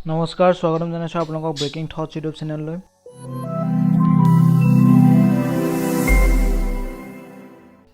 নমস্কাৰ স্বাগতম জনাইছো আপোনালোকক ব্ৰেকিং থটছ ইউটিউব চেনেললৈ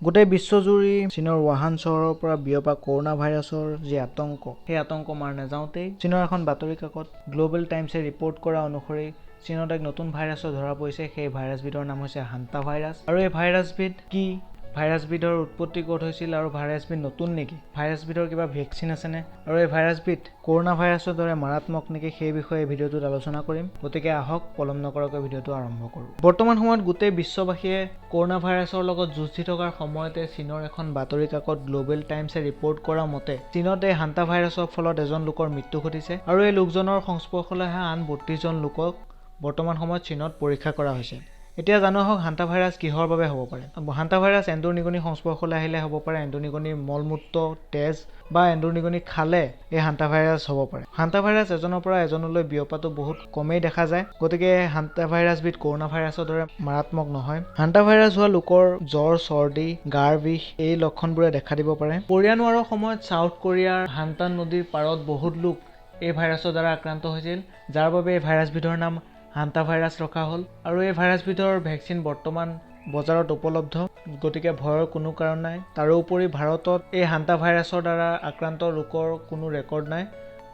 গোটেই বিশ্বজুৰি চীনৰ ওহান চহৰৰ পৰা বিয়পা কৰোনা ভাইৰাছৰ যি আতংক সেই আতংক মাৰ নাযাওঁতেই চীনৰ এখন বাতৰি কাকত গ্লোবেল টাইমছে ৰিপৰ্ট কৰা অনুসৰি চীনত এক নতুন ভাইৰাছ ধৰা পৰিছে সেই ভাইৰাছবিধৰ নাম হৈছে হান্তা ভাইৰাছ আৰু এই ভাইৰাছবিধ কি ভাইৰাছবিধৰ উৎপত্তি ক'ত হৈছিল আৰু ভাইৰাছবিধ নতুন নেকি ভাইৰাছবিধৰ কিবা ভেকচিন আছে নে আৰু এই ভাইৰাছবিধ কৰোনা ভাইৰাছৰ দৰে মাৰাত্মক নেকি সেই বিষয়ে ভিডিঅ'টোত আলোচনা কৰিম গতিকে আহক পলম নকৰাকৈ ভিডিঅ'টো আৰম্ভ কৰোঁ বৰ্তমান সময়ত গোটেই বিশ্ববাসীয়ে কৰোনা ভাইৰাছৰ লগত যুঁজি থকাৰ সময়তে চীনৰ এখন বাতৰি কাকত গ্লোবেল টাইমছে ৰিপৰ্ট কৰা মতে চীনত এই হান্তা ভাইৰাছৰ ফলত এজন লোকৰ মৃত্যু ঘটিছে আৰু এই লোকজনৰ সংস্পৰ্শলৈ অহা আন ৩২ জন লোকক বৰ্তমান সময়ত চীনত পৰীক্ষা কৰা হৈছে এতিয়া জানো হওক হান্তা ভাইৰাছ কিহৰ বাবে হ'ব পাৰে হান্তা ভাইৰাছ এন্দুৰ নিগনি সংস্পৰ্শলৈ আহিলে হ'ব পাৰে এন্দুৰ নিগনি মলমূত্ৰ তেজ বা এন্দুৰ নিগনি খালে এই হান্তা ভাইৰাছ হ'ব পাৰে হান্তা ভাইৰাছ এজনৰ পৰা এজনলৈ বিয়পাটো বহুত কমেই দেখা যায় গতিকে হান্তা ভাইৰাছবিধ কৰোনা ভাইৰাছৰ দৰে মাৰাত্মক নহয় হান্তা ভাইৰাছ হোৱা লোকৰ জ্বৰ চৰ্দি গাৰ বিষ এই লক্ষণবোৰে দেখা দিব পাৰে কোৰিয়ান ৱাৰৰ সময়ত সাউথ কোৰিয়াৰ হান্তান নদীৰ পাৰত বহুত লোক এই ভাইৰাছৰ দ্বাৰা আক্ৰান্ত হৈছিল যাৰ বাবে এই ভাইৰাছবিধৰ নাম হান্তা ভাইৰাছ ৰখা হ'ল আৰু এই ভাইৰাছবিধৰ ভেকচিন বৰ্তমান বজাৰত উপলব্ধ গতিকে ভয়ৰ কোনো কাৰণ নাই তাৰোপৰি ভাৰতত এই হান্তা ভাইৰাছৰ দ্বাৰা আক্ৰান্ত লোকৰ কোনো ৰেকৰ্ড নাই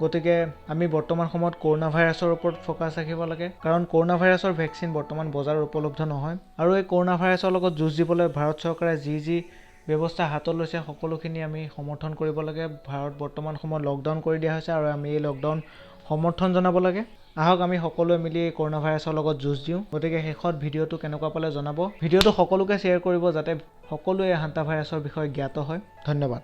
গতিকে আমি বৰ্তমান সময়ত কৰোনা ভাইৰাছৰ ওপৰত ফ'কাছ ৰাখিব লাগে কাৰণ কৰোনা ভাইৰাছৰ ভেকচিন বৰ্তমান বজাৰত উপলব্ধ নহয় আৰু এই কৰোনা ভাইৰাছৰ লগত যুঁজ দিবলৈ ভাৰত চৰকাৰে যি ব্যৱস্থা হাতত লৈছে সকলোখিনি আমি সমৰ্থন কৰিব লাগে ভাৰত বৰ্তমান সময়ত লকডাউন কৰি দিয়া হৈছে আৰু আমি এই লকডাউন সমৰ্থন জনাব লাগে আহক আমি সকলোৱে মিলি কৰোনা ভাইৰাছৰ লগত যুঁজ দিওঁ গতিকে শেষত ভিডিঅ'টো কেনেকুৱা পালে জনাব ভিডিঅ'টো সকলোকে শ্বেয়াৰ কৰিব যাতে সকলোৱে হান্তা ভাইৰাছৰ বিষয়ে জ্ঞাত হয় ধন্যবাদ